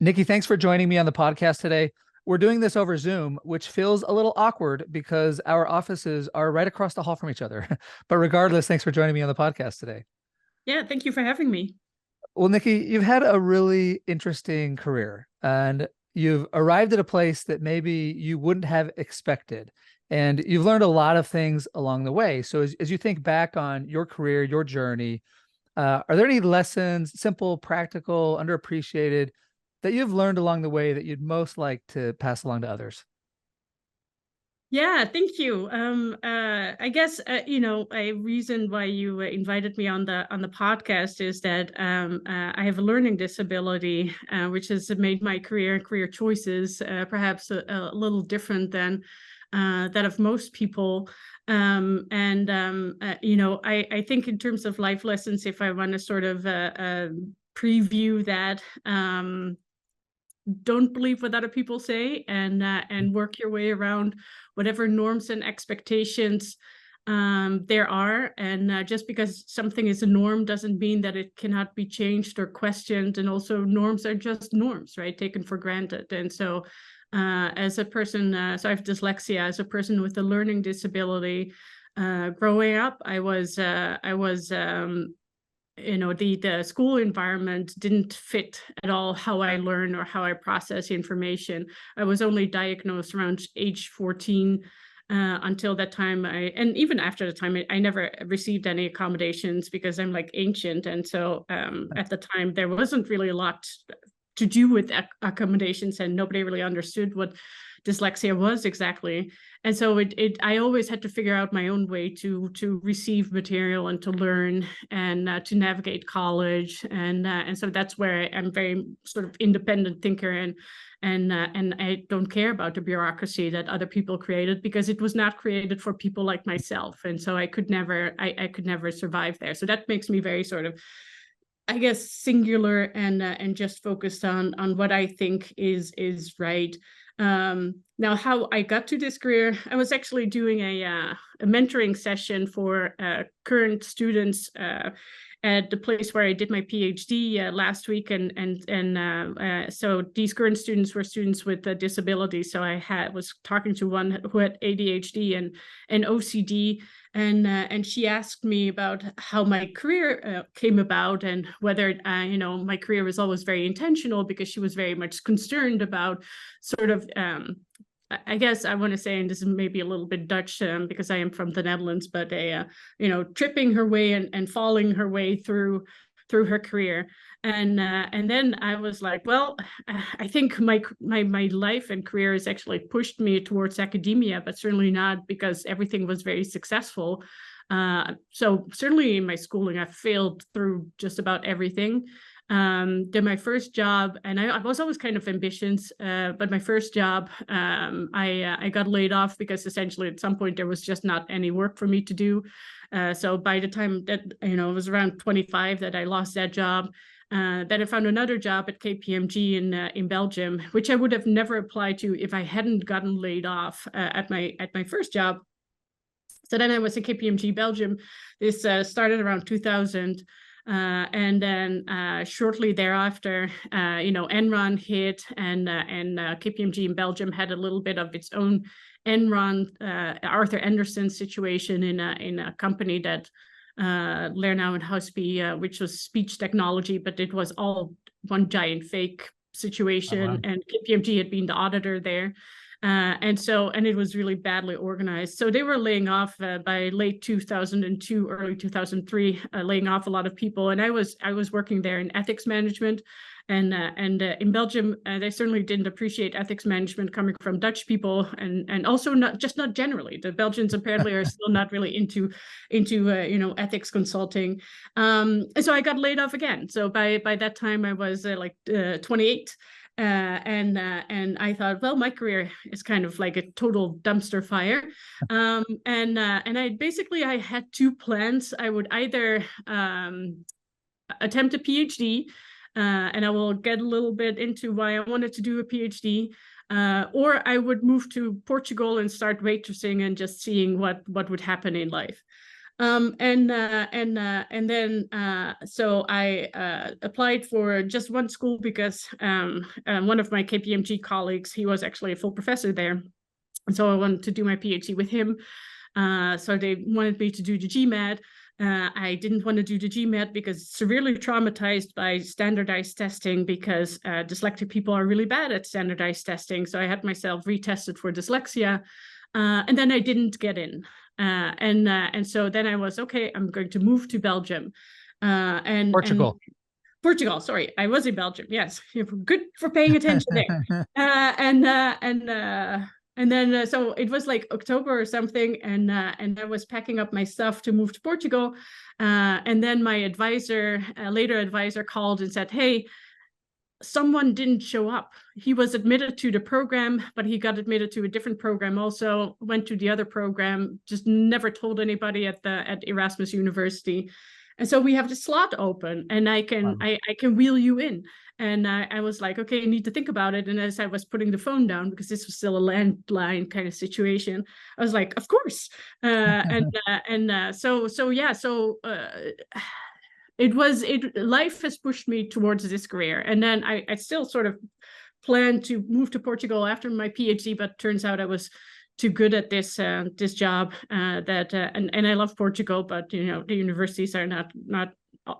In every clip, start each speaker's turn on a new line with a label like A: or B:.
A: Niki, thanks for joining me on the podcast today. We're doing this over Zoom, which feels a little awkward because our offices are right across the hall from each other. But regardless, thanks for joining me on the podcast today.
B: Yeah, thank you for having me.
A: Well, Niki, you've had a really interesting career and you've arrived at a place that maybe you wouldn't have expected. And you've learned a lot of things along the way. So as you think back on your career, your journey, are there any lessons, simple, practical, underappreciated, that you've learned along the way that you'd most like to pass along to others?
B: Yeah, thank you. I guess a reason why you invited me on the podcast is that I have a learning disability, which has made my career and career choices perhaps a little different than that of most people. I think in terms of life lessons, if I want to sort of preview that. Don't believe what other people say and work your way around whatever norms and expectations there are. And just because something is a norm doesn't mean that it cannot be changed or questioned. And also norms are just norms, right? Taken for granted. And so as a person, so I have dyslexia, as a person with a learning disability, growing up, I was the school environment didn't fit at all how I learn or how I process information. I was only diagnosed around age 14. Until that time, and even after the time, I never received any accommodations because I'm like ancient. And so at the time, there wasn't really a lot to do with accommodations, and nobody really understood what dyslexia was exactly. And so I always had to figure out my own way to receive material and to learn and to navigate college. And so that's where I'm very sort of independent thinker, and I don't care about the bureaucracy that other people created, because it was not created for people like myself. And so I could never survive there. So that makes me very sort of, I guess, singular and just focused on what I think is right. Now, how I got to this career, I was actually doing a mentoring session for current students at the place where I did my PhD last week, so these current students were students with disabilities. So I was talking to one who had ADHD and OCD, and she asked me about how my career came about, and whether my career was always very intentional, because she was very much concerned about sort of I guess I want to say, and this is maybe a little bit Dutch because I am from the Netherlands, but tripping her way and falling her way through her career. And then I was like, well, I think my life and career has actually pushed me towards academia, but certainly not because everything was very successful. So certainly in my schooling, I failed through just about everything. Then my first job, and I was always kind of ambitious, but my first job, I got laid off because essentially at some point there was just not any work for me to do. So by the time that, it was around 25 that I lost that job. Then I found another job at KPMG in Belgium, which I would have never applied to if I hadn't gotten laid off at my first job. So then I was at KPMG Belgium. This started around 2000. And then shortly thereafter, Enron hit, and KPMG in Belgium had a little bit of its own Enron Arthur Andersen situation in a company that Lernow and Husby, which was speech technology, but it was all one giant fake situation. Oh, wow. And KPMG had been the auditor there. And it was really badly organized. So they were laying off by late 2002, early 2003, laying off a lot of people. And I was working there in ethics management. And in Belgium, they certainly didn't appreciate ethics management coming from Dutch people, and also not generally. The Belgians apparently are still not really into ethics consulting. And so I got laid off again. So by that time, I was 28. And I thought, well, my career is kind of like a total dumpster fire. And I had two plans. I would either attempt a PhD, and I will get a little bit into why I wanted to do a PhD, or I would move to Portugal and start waitressing and just seeing what would happen in life. And then so I applied for just one school because one of my KPMG colleagues, he was actually a full professor there. And so I wanted to do my PhD with him. So they wanted me to do the GMAT. I didn't want to do the GMAT because severely traumatized by standardized testing, because dyslexic people are really bad at standardized testing. So I had myself retested for dyslexia, and then I didn't get in. And so then I was, okay, I'm going to move to Belgium.
A: Portugal.
B: Portugal, sorry, I was in Belgium. Yes, you're good for paying attention there. And then so it was like October or something, and I was packing up my stuff to move to Portugal. And then my advisor, later advisor, called and said, "Hey, someone didn't show up. He was admitted to the program, but he got admitted to a different program also, went to the other program, just never told anybody at Erasmus University. And so we have the slot open, and I can wheel you in." And I was like, okay, I need to think about it. And as I was putting the phone down, because this was still a landline kind of situation, I was like, of course. Life has pushed me towards this career. And then I still sort of planned to move to Portugal after my PhD, but turns out I was too good at this job and I love Portugal, but the universities are not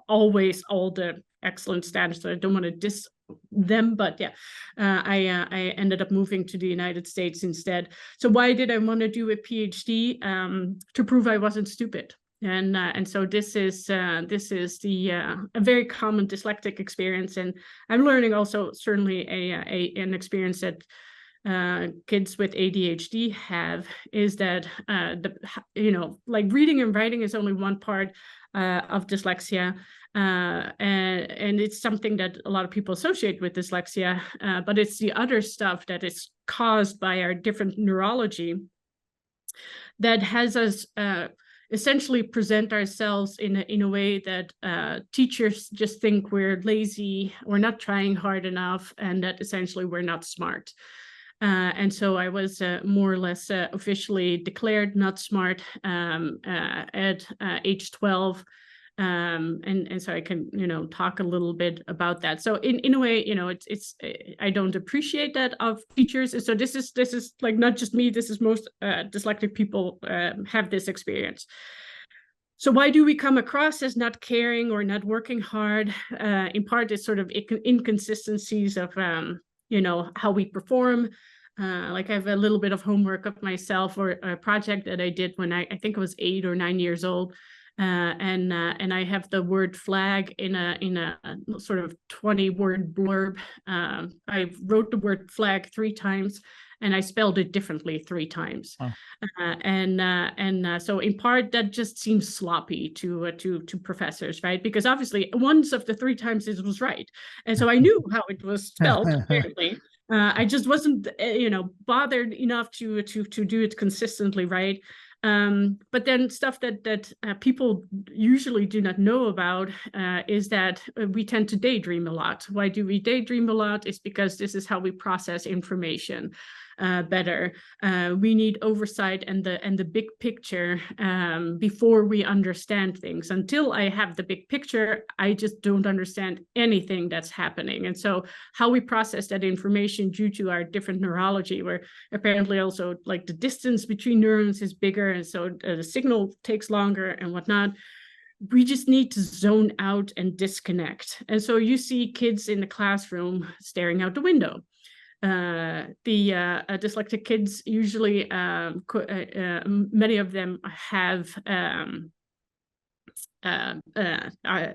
B: always all the excellent standards. So I don't want to diss them, but yeah, I ended up moving to the United States instead. So why did I want to do a PhD? To prove I wasn't stupid. And so this is a very common dyslexic experience, and I'm learning also certainly an experience that kids with ADHD have, is that like reading and writing is only one part of dyslexia, and it's something that a lot of people associate with dyslexia, but it's the other stuff that is caused by our different neurology that has us essentially present ourselves in a way that teachers just think we're lazy, we're not trying hard enough, and that essentially we're not smart. And so I was more or less officially declared not smart at age 12. And so I can, talk a little bit about that. So in a way, it's I don't appreciate that of teachers. So this is like not just me. This is most dyslexic people have this experience. So why do we come across as not caring or not working hard? In part, it's sort of inconsistencies of how we perform. Like I have a little bit of homework of myself, or a project that I did when I think I was 8 or 9 years old. And I have the word flag in a sort of 20-word blurb. I wrote the word flag 3 times, and I spelled it differently 3 times. Oh. So in part that just seems sloppy to professors, right? Because obviously once of the 3 times it was right, and so I knew how it was spelled apparently. I just wasn't, bothered enough to do it consistently, right? But then stuff that people usually do not know about is that we tend to daydream a lot. Why do we daydream a lot? It's because this is how we process information better. We need oversight and the big picture before we understand things. Until I have the big picture, I just don't understand anything that's happening. And so how we process that information due to our different neurology, where apparently also like the distance between neurons is bigger, and so the signal takes longer and whatnot. We just need to zone out and disconnect. And so you see kids in the classroom staring out the window. The dyslexic kids usually, many of them have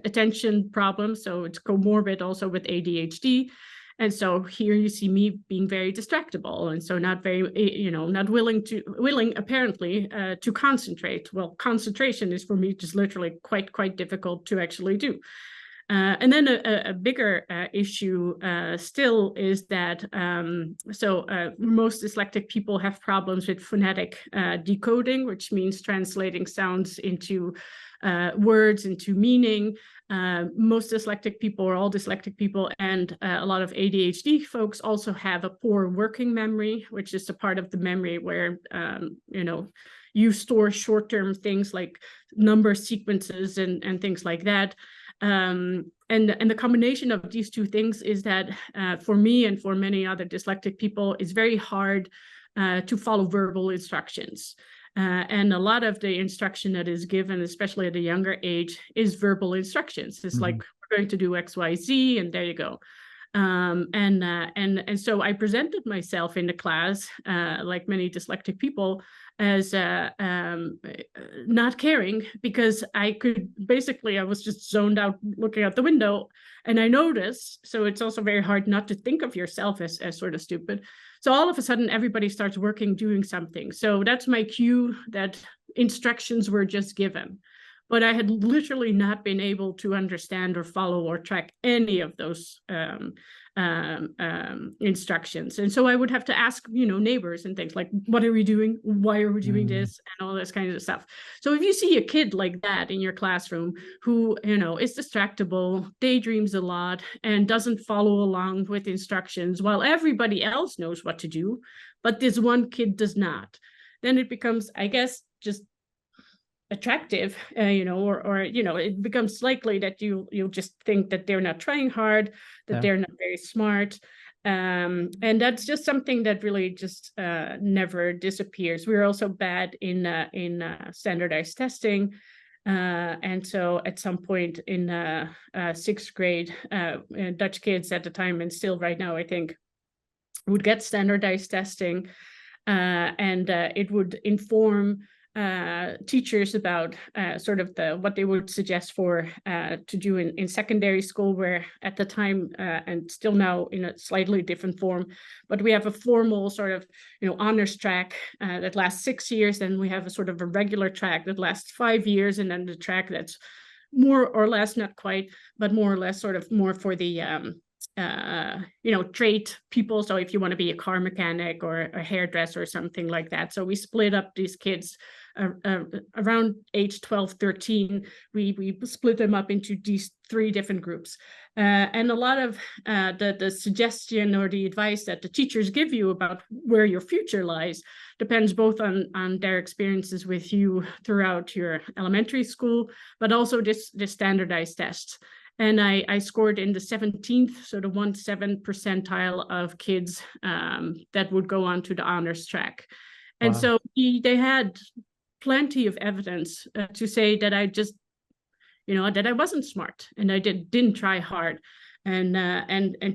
B: attention problems, so it's comorbid also with ADHD. And so here you see me being very distractible, and so not very, not willing apparently to concentrate. Well, concentration is for me just literally quite difficult to actually do. And then a bigger issue still is that most dyslexic people have problems with phonetic decoding, which means translating sounds into words, into meaning. Most dyslexic people, or all dyslexic people, and a lot of ADHD folks also have a poor working memory, which is a part of the memory where, you store short-term things like number sequences and things like that. And the combination of these two things is that for me and for many other dyslexic people, it's very hard to follow verbal instructions. And a lot of the instruction that is given, especially at a younger age, is verbal instructions. It's like, we're going to do X, Y, Z, and there you go. And so I presented myself in the class, like many dyslexic people, as not caring, because I was just zoned out looking out the window, and I noticed. So it's also very hard not to think of yourself as sort of stupid. So all of a sudden, everybody starts working, doing something. So that's my cue that instructions were just given. But I had literally not been able to understand or follow or track any of those instructions. And so I would have to ask, neighbors and things like, what are we doing? Why are we doing this? And all this kind of stuff. So if you see a kid like that in your classroom who, is distractible, daydreams a lot, and doesn't follow along with instructions while everybody else knows what to do, but this one kid does not, then it becomes, I guess, just attractive, or it becomes likely that you'll just think that they're not trying hard, that they're not very smart, and that's just something that really just never disappears. We're also bad in standardized testing, and so at some point in sixth grade, Dutch kids at the time, and still right now, I think, would get standardized testing, and it would inform teachers about sort of what they would suggest for to do in secondary school, where at the time and still now in a slightly different form, but we have a formal sort of honors track that lasts 6 years, and we have a sort of a regular track that lasts 5 years, and then the track that's more or less, not quite, but more or less sort of more for the trade people. So if you want to be a car mechanic or a hairdresser or something like that. So we split up these kids around age 12, 13. We split them up into these 3 different groups. And a lot of the suggestion or the advice that the teachers give you about where your future lies depends both on their experiences with you throughout your elementary school, but also this standardized tests. And I scored in the 17th, so the 1/7 percentile of kids that would go on to the honors track. And so they had plenty of evidence to say that I just, that I wasn't smart, and I didn't try hard, and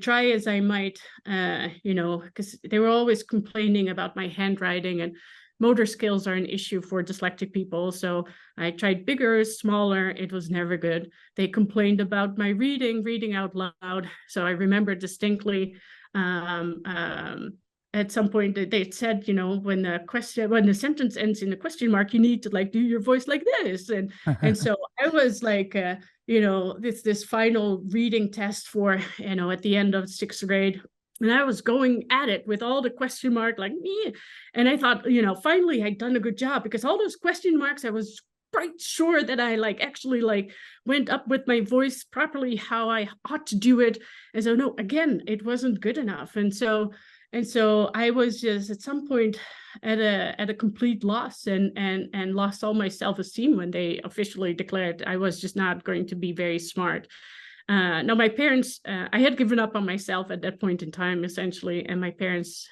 B: try as I might, because they were always complaining about my handwriting, and motor skills are an issue for dyslexic people. So I tried bigger, smaller. It was never good. They complained about my reading out loud. So I remember distinctly at some point they said, when the sentence ends in a question mark, you need to do your voice like this. And so I was like, this final reading test for, at the end of 6th grade. And I was going at it with all the question mark, like me. And I thought, finally I'd done a good job, because all those question marks, I was quite sure that I actually went up with my voice properly, how I ought to do it. And so, no, again, it wasn't good enough. And so I was just at some point at a complete loss, and lost all my self-esteem when they officially declared I was just not going to be very smart. Now, my parents, I had given up on myself at that point in time, essentially, and my parents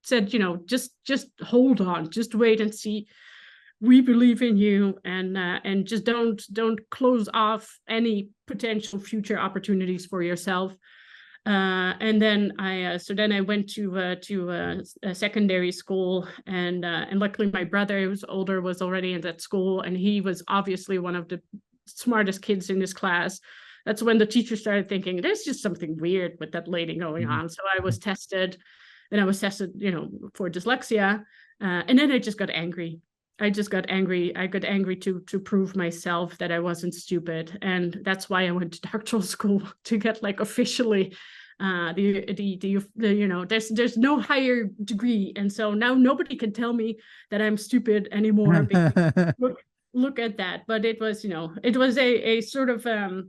B: said, just hold on, just wait and see. We believe in you, and just don't close off any potential future opportunities for yourself. And then I went to a secondary school, and luckily my brother, who was older, was already in that school, and he was obviously one of the smartest kids in this class. That's when the teacher started thinking, there's just something weird with that lady going on. So I was tested, and I was tested, for dyslexia. And then I just got angry. I got angry to prove myself that I wasn't stupid. And that's why I went to doctoral school, to get officially there's no higher degree. And so now nobody can tell me that I'm stupid anymore. Because look at that. But it was, it was a sort of, as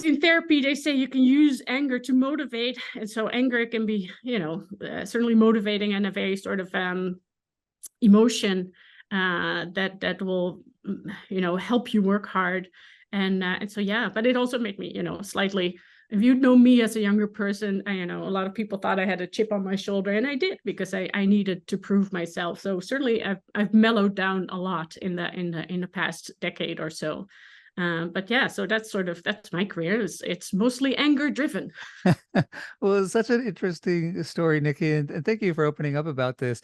B: in therapy, they say you can use anger to motivate. And so anger can be, certainly motivating, and a very sort of emotion that will, help you work hard. And so, yeah, but it also made me, slightly, if you'd know me as a younger person, a lot of people thought I had a chip on my shoulder, and I did, because I needed to prove myself. So certainly I've mellowed down a lot in the past decade or so. But yeah, so that's my career. It's mostly anger driven.
A: Well, it's such an interesting story, Niki, and thank you for opening up about this.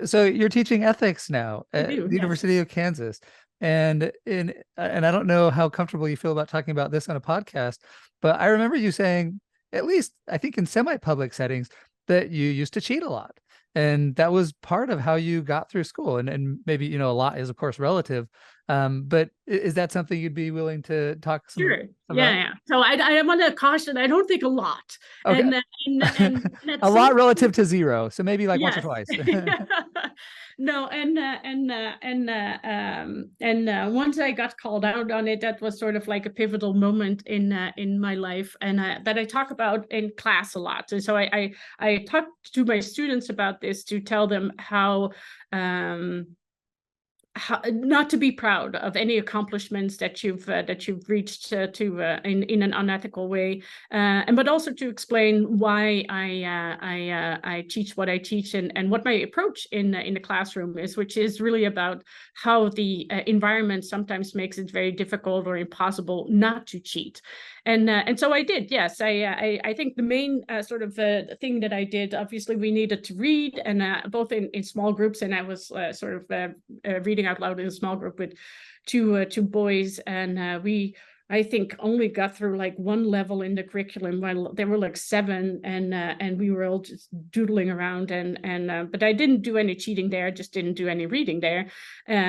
A: So you're teaching ethics now at the University of Kansas, and I don't know how comfortable you feel about talking about this on a podcast, but I remember you saying, at least I think in semi-public settings, that you used to cheat a lot, and that was part of how you got through school. And maybe a lot is of course relative, but is that something you'd be willing to talk some
B: Sure.
A: about?
B: Yeah. So I want to caution, I don't think a lot.
A: Okay.
B: And
A: a lot relative to zero. So maybe like once or twice.
B: No, once I got called out on it, that was sort of like a pivotal moment in my life, and that I talk about in class a lot. And so I talk to my students about this, to tell them how not to be proud of any accomplishments that you've reached in an unethical way, but also to explain why I teach what I teach, and what my approach in the classroom is, which is really about how the environment sometimes makes it very difficult or impossible not to cheat. And so I did, yes. I think the main thing that I did, obviously we needed to read, and both in small groups, and I was reading out loud in a small group with two boys, and we, I think, only got through like one level in the curriculum, while there were like 7, and we were all just doodling around, but I didn't do any cheating there. I just didn't do any reading there,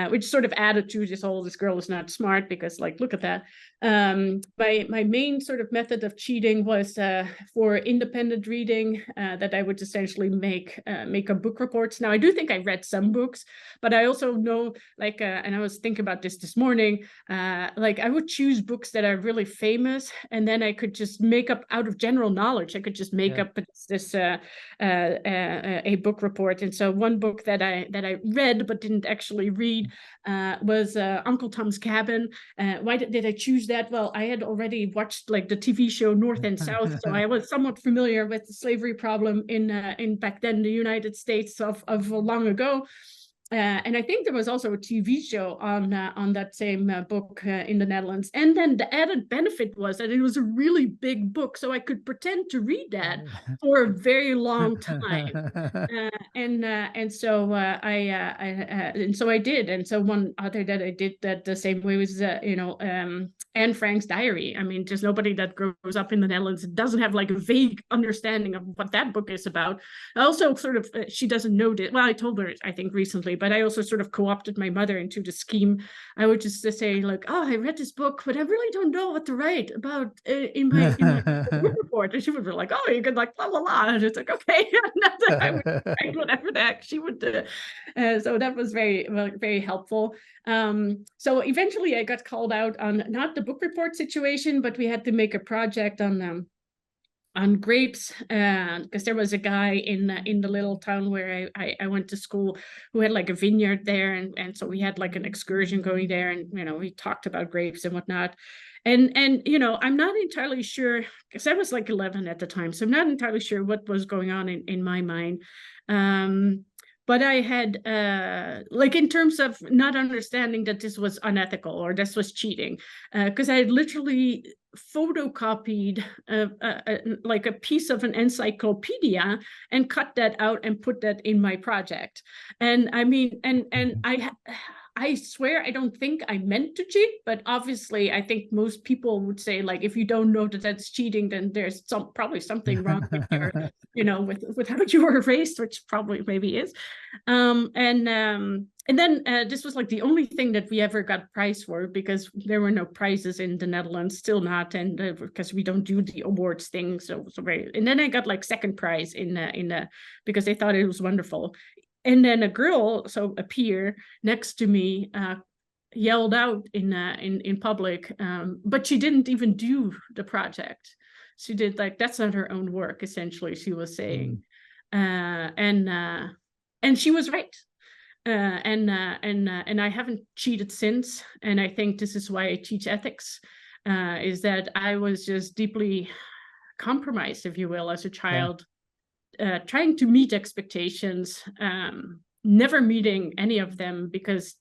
B: which sort of added to this girl is not smart, because like, look at that. My main sort of method of cheating was for independent reading, that I would essentially make up book reports. Now, I do think I read some books, but I also know, like, and I was thinking about this morning, like I would choose books that are really famous, and then I could just make up, out of general knowledge, I could just make up this a book report. And so one book that I read but didn't actually read was Uncle Tom's Cabin. Why did I choose that? Well, I had already watched like the TV show North and South, so I was somewhat familiar with the slavery problem in back then the United States of long ago. And I think there was also a TV show on that same book in the Netherlands. And then the added benefit was that it was a really big book, so I could pretend to read that for a very long time. And so I did. And so one other that I did that the same way was Anne Frank's diary. I mean, just nobody that grows up in the Netherlands doesn't have like a vague understanding of what that book is about. I also sort of, she doesn't know this. Well, I told her, I think, recently, but I also sort of co-opted my mother into the scheme. I would just say like, oh, I read this book, but I really don't know what to write about in my book report. And she would be like, oh, you could like blah, blah, blah. And it's like, okay. I would write whatever the heck she would do. So that was very, very helpful. So eventually I got called out on not the book report situation, but we had to make a project on grapes, because there was a guy in the little town where I went to school who had like a vineyard there, and so we had like an excursion going there, and we talked about grapes and whatnot. And I'm not entirely sure, because I was like 11 at the time, so I'm not entirely sure what was going on in my mind. But I had, like, in terms of not understanding that this was unethical or this was cheating, because I had literally photocopied like a piece of an encyclopedia and cut that out and put that in my project. And I mean, and I swear I don't think I meant to cheat, but obviously I think most people would say, like, if you don't know that that's cheating, then there's probably something wrong with your, with how you were raised, which probably maybe is. And then this was like the only thing that we ever got prize for, because there were no prizes in the Netherlands, still not, and because we don't do the awards thing. So very. And then I got like second prize because they thought it was wonderful. And then a girl, so a peer next to me, yelled out in public, but she didn't even do the project. She did like, that's not her own work, essentially, she was saying. And she was right. And I haven't cheated since. And I think this is why I teach ethics, is that I was just deeply compromised, if you will, as a child, trying to meet expectations, never meeting any of them because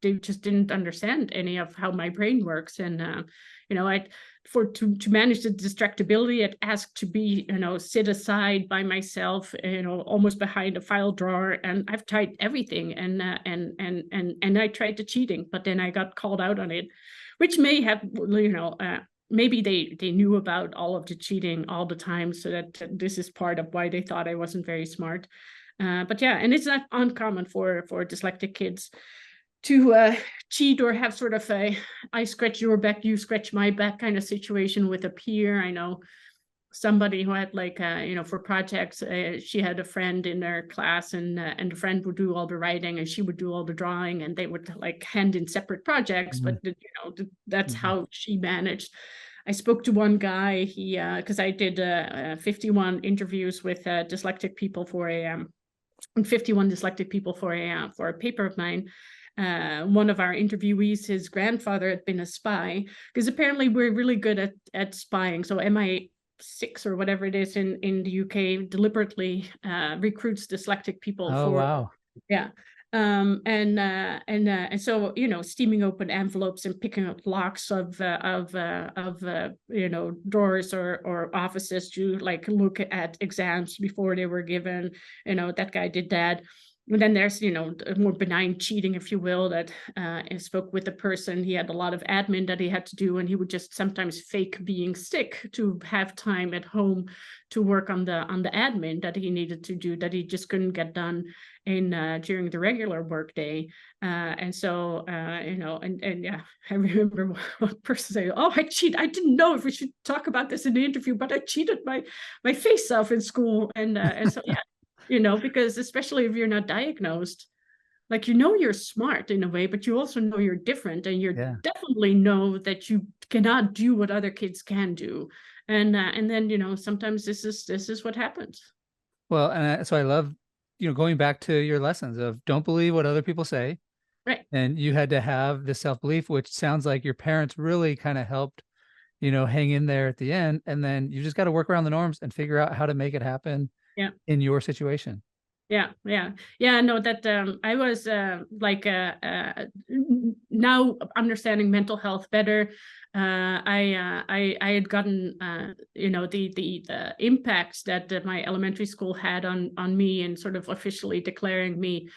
B: they just didn't understand any of how my brain works. And to manage the distractibility, I'd asked to be, sit aside by myself, almost behind a file drawer. And I've tried everything, and I tried the cheating, but then I got called out on it, which may have, maybe they knew about all of the cheating all the time, so that this is part of why they thought I wasn't very smart. But yeah, and it's not uncommon for dyslexic kids to cheat or have sort of a I scratch your back, you scratch my back kind of situation with a peer. I know somebody who had for projects, she had a friend in their class, and the friend would do all the writing and she would do all the drawing, and they would hand in separate projects. But that's how she managed. I spoke to one guy, because I did 51 interviews with dyslexic people for a 51 dyslexic people for a paper of mine. One of our interviewees, his grandfather had been a spy, because apparently we're really good at spying. So MI6 or whatever it is in the UK deliberately recruits dyslexic people
A: Oh,
B: for
A: wow.
B: Yeah. And so, steaming open envelopes and picking up locks of drawers or offices to look at exams before they were given. That guy did that. And then there's, more benign cheating, if you will, that I spoke with the person. He had a lot of admin that he had to do, and he would just sometimes fake being sick to have time at home to work on the admin that he needed to do, that he just couldn't get done during the regular workday. And so, yeah, I remember one person saying, "Oh, I cheat. I didn't know if we should talk about this in the interview, but I cheated my face off in school." And so, yeah. Because especially if you're not diagnosed, you're smart in a way, but you also know you're different, and you definitely know that you cannot do what other kids can do. And then, sometimes this is what happens.
A: Well, and so I love, going back to your lessons of don't believe what other people say.
B: Right.
A: And you had to have the self-belief, which sounds like your parents really kind of helped, hang in there at the end. And then you just got to work around the norms and figure out how to make it happen in your situation.
B: No, that I was now understanding mental health better. I had gotten the impacts that my elementary school had on me, and sort of officially declaring me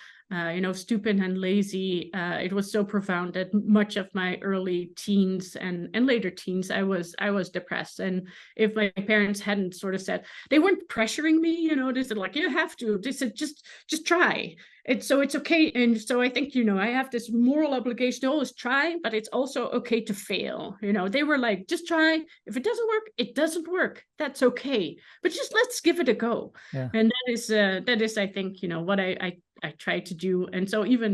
B: stupid and lazy. It was so profound that much of my early teens and later teens, I was depressed. And if my parents hadn't sort of said, they weren't pressuring me, they said you have to. They said just try. It's okay. And so I think, I have this moral obligation to always try, but it's also okay to fail. They were like, just try. If it doesn't work, it doesn't work. That's okay. But just let's give it a go.
A: Yeah.
B: And that is, I think, what I try to do. And so even,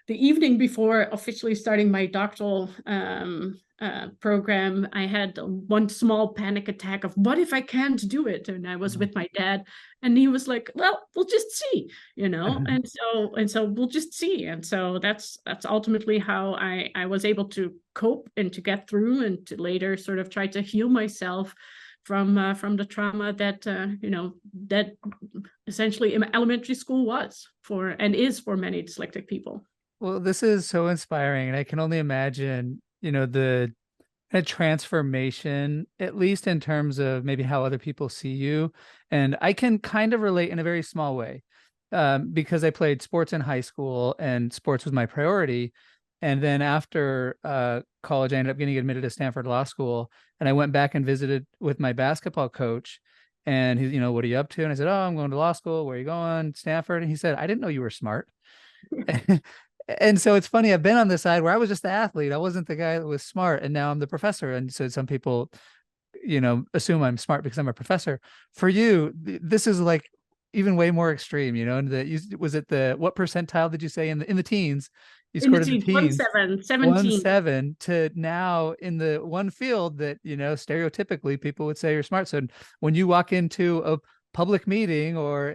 B: the evening before officially starting my doctoral program, I had one small panic attack of what if I can't do it? And I was with my dad, and he was like, well, we'll just see, and so we'll just see. And so that's ultimately how I was able to cope and to get through, and to later sort of try to heal myself from the trauma that that essentially elementary school was for, and is for, many dyslexic people.
A: Well, this is so inspiring, and I can only imagine, the transformation, at least in terms of maybe how other people see you. And I can kind of relate in a very small way, because I played sports in high school, and sports was my priority. And then after college, I ended up getting admitted to Stanford Law School, and I went back and visited with my basketball coach. And he's, what are you up to? And I said, oh, I'm going to law school. Where are you going? Stanford. And he said, I didn't know you were smart. And so it's funny, I've been on this side where I was just the athlete. I wasn't the guy that was smart. And now I'm the professor. And so some people, assume I'm smart because I'm a professor. For you, this is even way more extreme, and was it what percentile did you say in the teens? You scored in the teens, 1.7 to now in the one field that, stereotypically people would say you're smart. So when you walk into a public meeting or,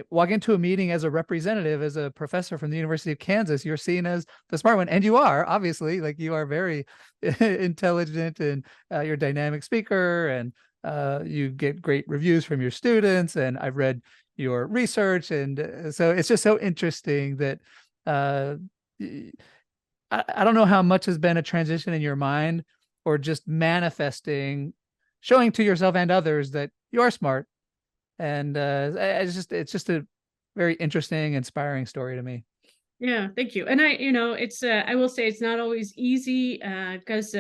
A: walk into a meeting as a representative, as a professor from the University of Kansas, you're seen as the smart one. And you are, obviously, like you are very intelligent, and you're a dynamic speaker, and you get great reviews from your students. And I've read your research. And so it's just so interesting that I don't know how much has been a transition in your mind, or just manifesting, showing to yourself and others that you are smart. And it's just a very interesting, inspiring story to me.
B: Yeah, thank you. And it's I will say it's not always easy because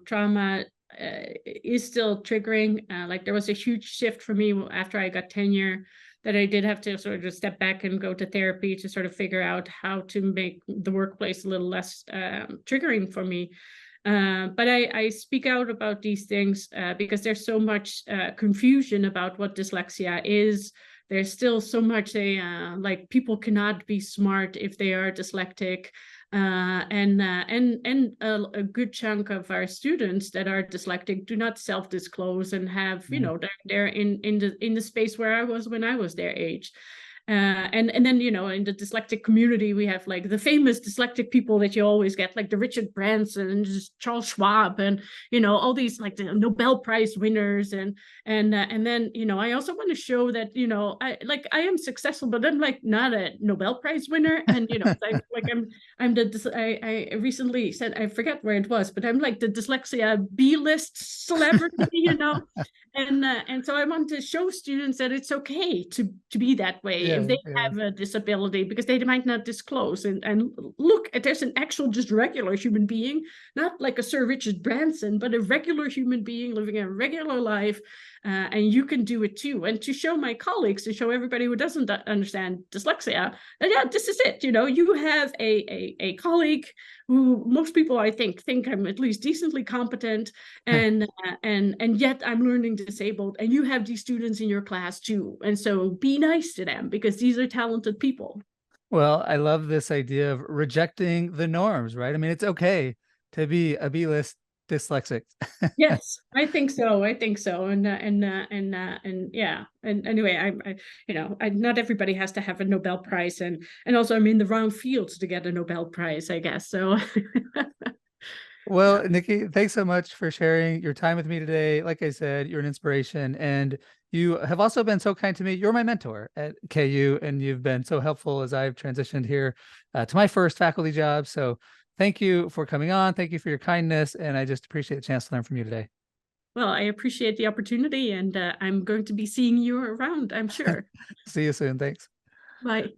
B: trauma is still triggering. Like there was a huge shift for me after I got tenure, that I did have to sort of step back and go to therapy to sort of figure out how to make the workplace a little less triggering for me. But I speak out about these things because there's so much confusion about what dyslexia is. There's still so much like people cannot be smart if they are dyslexic. And a good chunk of our students that are dyslexic do not self-disclose and have, they're in the space where I was when I was their age. And then, in the dyslexic community, we have like the famous dyslexic people that you always get, like the Richard Branson and just Charles Schwab, and all these like the Nobel Prize winners, and then I also want to show that I am successful, but I'm like not a Nobel Prize winner, and I recently said, I forget where it was, but I'm like the dyslexia B-list celebrity, and so I want to show students that it's okay to be that way if they have a disability, because they might not disclose. And look, there's an actual just regular human being, not like a Sir Richard Branson, but a regular human being living a regular life. And you can do it too. And to show my colleagues, to show everybody who doesn't understand dyslexia, that this is it. You have a colleague who most people, I think I'm at least decently competent, and yet I'm learning disabled, and you have these students in your class too. And so be nice to them, because these are talented people.
A: Well, I love this idea of rejecting the norms, right? I mean, it's okay to be a B-list dyslexic.
B: Yes, I think so. And yeah. And anyway, not everybody has to have a Nobel Prize, and also I'm in the wrong fields to get a Nobel Prize, I guess. So.
A: Well, Niki, thanks so much for sharing your time with me today. Like I said, you're an inspiration, and you have also been so kind to me. You're my mentor at KU, and you've been so helpful as I've transitioned here to my first faculty job. So thank you for coming on. Thank you for your kindness, and I just appreciate the chance to learn from you today.
B: Well, I appreciate the opportunity, and I'm going to be seeing you around, I'm sure.
A: See you soon. Thanks.
B: Bye.